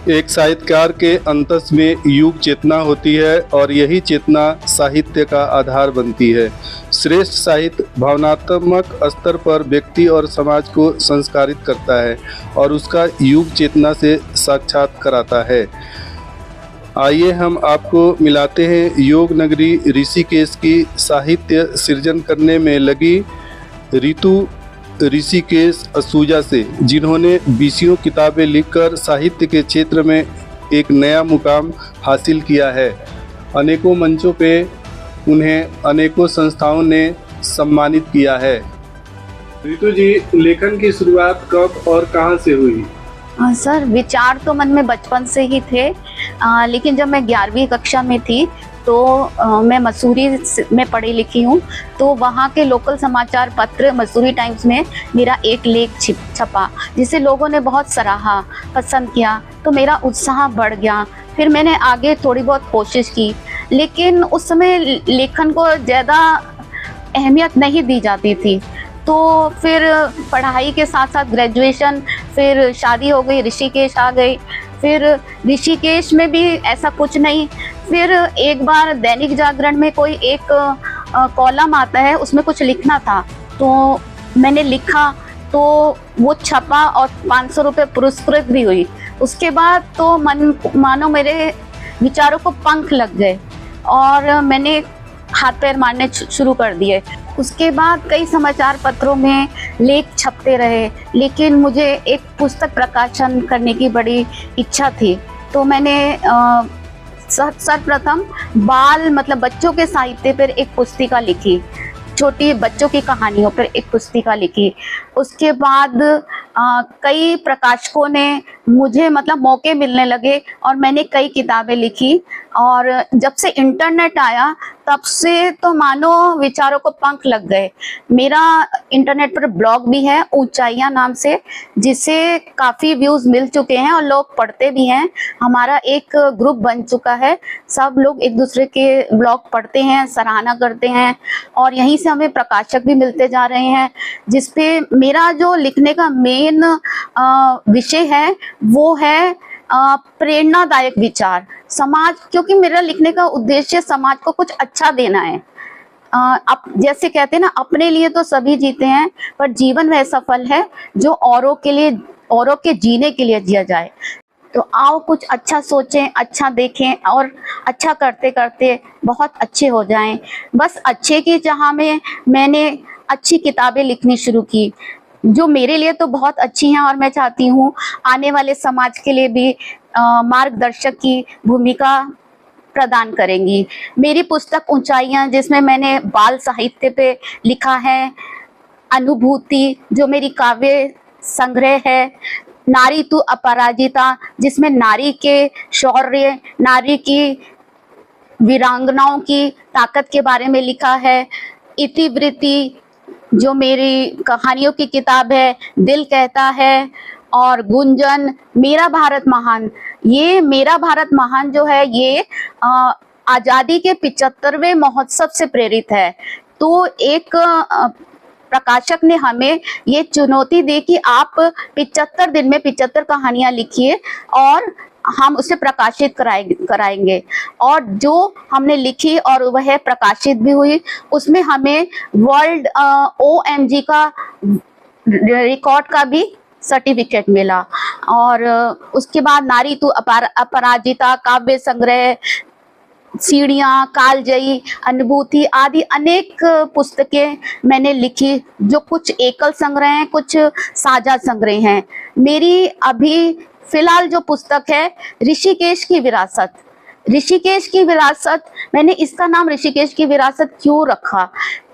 एक साहित्यकार के अंतस में युग चेतना होती है और यही चेतना साहित्य का आधार बनती है। श्रेष्ठ साहित्य भावनात्मक स्तर पर व्यक्ति और समाज को संस्कारित करता है और उसका युग चेतना से साक्षात कराता है। आइए हम आपको मिलाते हैं योग नगरी ऋषिकेश की साहित्य सृजन करने में लगी ऋतु ऋषिकेश असूजा से, जिन्होंने बीसियों किताबें लिखकर साहित्य के क्षेत्र में एक नया मुकाम हासिल किया है। अनेकों मंचों पे उन्हें अनेकों संस्थाओं ने सम्मानित किया है। ऋतु जी, लेखन की शुरुआत कब और कहाँ से हुई? सर, विचार तो मन में बचपन से ही थे, लेकिन जब मैं 11वीं कक्षा में थी तो मैं मसूरी में पढ़ी लिखी हूँ, तो वहाँ के लोकल समाचार पत्र मसूरी टाइम्स में मेरा एक लेख छपा, जिसे लोगों ने बहुत सराहा, पसंद किया, तो मेरा उत्साह बढ़ गया। फिर मैंने आगे थोड़ी बहुत कोशिश की, लेकिन उस समय लेखन को ज़्यादा अहमियत नहीं दी जाती थी। तो फिर पढ़ाई के साथ साथ ग्रेजुएशन, फिर शादी हो गई, ऋषिकेश आ गई। फिर ऋषिकेश में भी ऐसा कुछ नहीं, फिर एक बार दैनिक जागरण में कोई एक कॉलम आता है, उसमें कुछ लिखना था, तो मैंने लिखा, तो वो छपा और 500 रुपये पुरस्कृत भी हुई। उसके बाद तो मानो मेरे विचारों को पंख लग गए और मैंने हाथ पैर मारने शुरू कर दिए। उसके बाद कई समाचार पत्रों में लेख छपते रहे, लेकिन मुझे एक पुस्तक प्रकाशन करने की बड़ी इच्छा थी। तो मैंने सर्वप्रथम बच्चों के साहित्य पर एक पुस्तिका लिखी, छोटी बच्चों की कहानियों पर एक पुस्तिका लिखी। उसके बाद कई प्रकाशकों ने मुझे मौके मिलने लगे और मैंने कई किताबें लिखी। और जब से इंटरनेट आया तब से तो मानो विचारों को पंख लग गए। मेरा इंटरनेट पर ब्लॉग भी है, ऊंचाइयां नाम से, जिसे काफ़ी व्यूज़ मिल चुके हैं और लोग पढ़ते भी हैं। हमारा एक ग्रुप बन चुका है, सब लोग एक दूसरे के ब्लॉग पढ़ते हैं, सराहना करते हैं और यहीं से हमें प्रकाशक भी मिलते जा रहे हैं। जिसपे मेरा जो लिखने का मेन विषय है वो है प्रेरणादायक विचार समाज, क्योंकि मेरा लिखने का उद्देश्य समाज को कुछ अच्छा देना है। अब जैसे कहते हैं ना, अपने लिए तो सभी जीते हैं, पर जीवन वह सफल है जो औरों के लिए, औरों के जीने के लिए जिया जाए। तो आओ कुछ अच्छा सोचें, अच्छा देखें और अच्छा करते करते बहुत अच्छे हो जाएं। बस अच्छे की चाह में मैंने अच्छी किताबें लिखनी शुरू की, जो मेरे लिए तो बहुत अच्छी हैं और मैं चाहती हूँ आने वाले समाज के लिए भी मार्गदर्शक की भूमिका प्रदान करेंगी। मेरी पुस्तक ऊंचाइयाँ, जिसमें मैंने बाल साहित्य पे लिखा है, अनुभूति जो मेरी काव्य संग्रह है, नारी तू अपराजिता जिसमें नारी के शौर्य, नारी की वीरांगनाओं की ताकत के बारे में लिखा है, इतिवृत्ति जो मेरी कहानियों की किताब है, दिल कहता है, और गुंजन, मेरा भारत महान। ये मेरा भारत महान जो है ये आज़ादी के 75वें महोत्सव से प्रेरित है। तो एक प्रकाशक ने हमें ये चुनौती दी कि आप 75 दिन में 75 कहानियाँ लिखिए और हम उसे प्रकाशित कराएंगे। और जो हमने लिखी और वह प्रकाशित भी हुई, उसमें हमें वर्ल्ड OMG का रिकॉर्ड का भी सर्टिफिकेट मिला। और उसके बाद नारी तू अपराजिता, काव्य संग्रह, सीढ़ियाँ, कालजयी, अनुभूति आदि अनेक पुस्तकें मैंने लिखी, जो कुछ एकल संग्रह हैं, कुछ साझा संग्रह हैं। मेरी अभी फिलहाल जो पुस्तक है ऋषिकेश की विरासत, ऋषिकेश की विरासत, मैंने इसका नाम ऋषिकेश की विरासत क्यों रखा,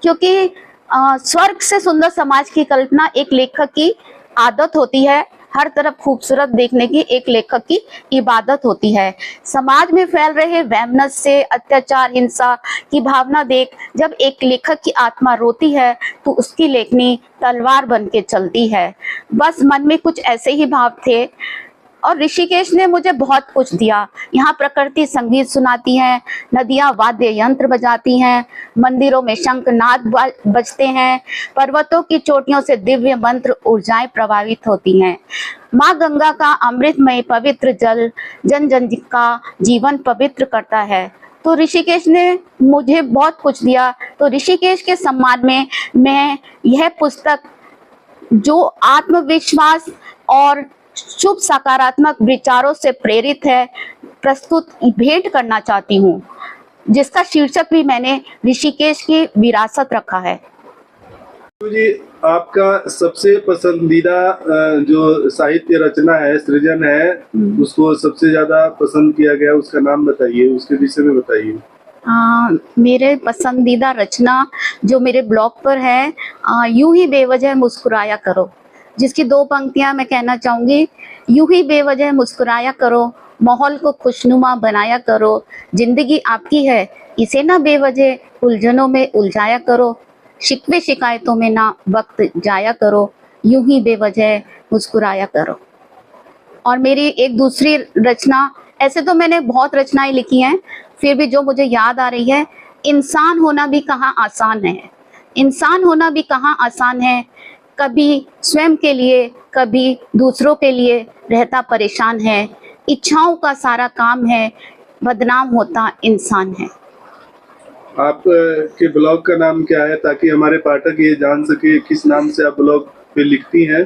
क्योंकि स्वर्ग से सुंदर समाज की कल्पना एक लेखक की आदत होती है, हर तरफ खूबसूरत देखने की एक लेखक की इबादत होती है। समाज में फैल रहे वैमनस्य, अत्याचार, हिंसा की भावना देख जब एक लेखक की आत्मा रोती है तो उसकी लेखनी तलवार बन के चलती है। बस मन में कुछ ऐसे ही भाव थे और ऋषिकेश ने मुझे बहुत कुछ दिया। यहाँ प्रकृति संगीत सुनाती है, नदियाँ वाद्य यंत्र बजाती हैं, मंदिरों में शंखनाद बजते हैं, पर्वतों की चोटियों से दिव्य मंत्र ऊर्जाएं प्रवाहित होती हैं। माँ गंगा का अमृतमय पवित्र जल जन जन का जीवन पवित्र करता है। तो ऋषिकेश ने मुझे बहुत कुछ दिया। तो ऋषिकेश के सम्मान में मैं यह पुस्तक, जो आत्मविश्वास और शुभ सकारात्मक विचारों से प्रेरित है, प्रस्तुत भेंट करना चाहती हूँ, जिसका शीर्षक भी मैंने ऋषिकेश की विरासत रखा है। जी, आपका सबसे पसंदीदा जो साहित्य रचना है, सृजन है, उसको सबसे ज्यादा पसंद किया गया, उसका नाम बताइए, उसके विषय में बताइए। मेरे पसंदीदा रचना जो मेरे ब्लॉग पर है, यूं ही बेवजह मुस्कुराया करो, जिसकी 2 पंक्तियां मैं कहना चाहूंगी। यूं ही बेवजह मुस्कुराया करो, माहौल को खुशनुमा बनाया करो, जिंदगी आपकी है, इसे ना बेवजह उलझनों में उलझाया करो, शिकवे शिकायतों में ना वक्त जाया करो, यूं ही बेवजह मुस्कुराया करो। और मेरी एक दूसरी रचना, ऐसे तो मैंने बहुत रचनाएं लिखी हैं, फिर भी जो मुझे याद आ रही है, इंसान होना भी कहाँ आसान है, इंसान होना भी कहाँ आसान है, कभी स्वयं के लिए कभी दूसरों के लिए रहता परेशान है, इच्छाओं का सारा काम है, बदनाम होता इंसान है। आप के ब्लॉग का नाम क्या है, ताकि हमारे पाठक ये जान सके किस नाम से आप ब्लॉग पे लिखती हैं,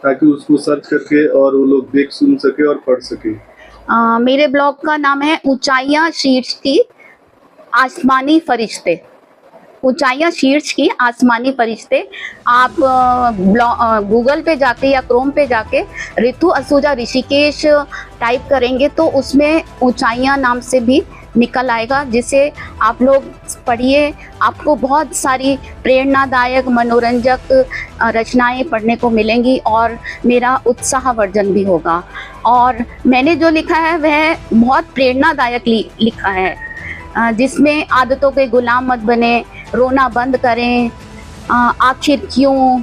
ताकि उसको सर्च करके और वो लोग देख सुन सके और पढ़ सके। मेरे ब्लॉग का नाम है ऊंचाइयां शीर्ष की आसमानी फरिश्ते। ऊंचाइयां शीर्ष की आसमानी फरिश्ते। आप गूगल पे जाके या क्रोम पे जाके ऋतु असूजा ऋषिकेश टाइप करेंगे तो उसमें ऊंचाइयां नाम से भी निकल आएगा, जिसे आप लोग पढ़िए। आपको बहुत सारी प्रेरणादायक मनोरंजक रचनाएं पढ़ने को मिलेंगी और मेरा उत्साहवर्धन भी होगा। और मैंने जो लिखा है वह बहुत प्रेरणादायक लिखा है, जिसमें आदतों के गुलाम मत बने, रोना बंद करें, आखिर क्यों,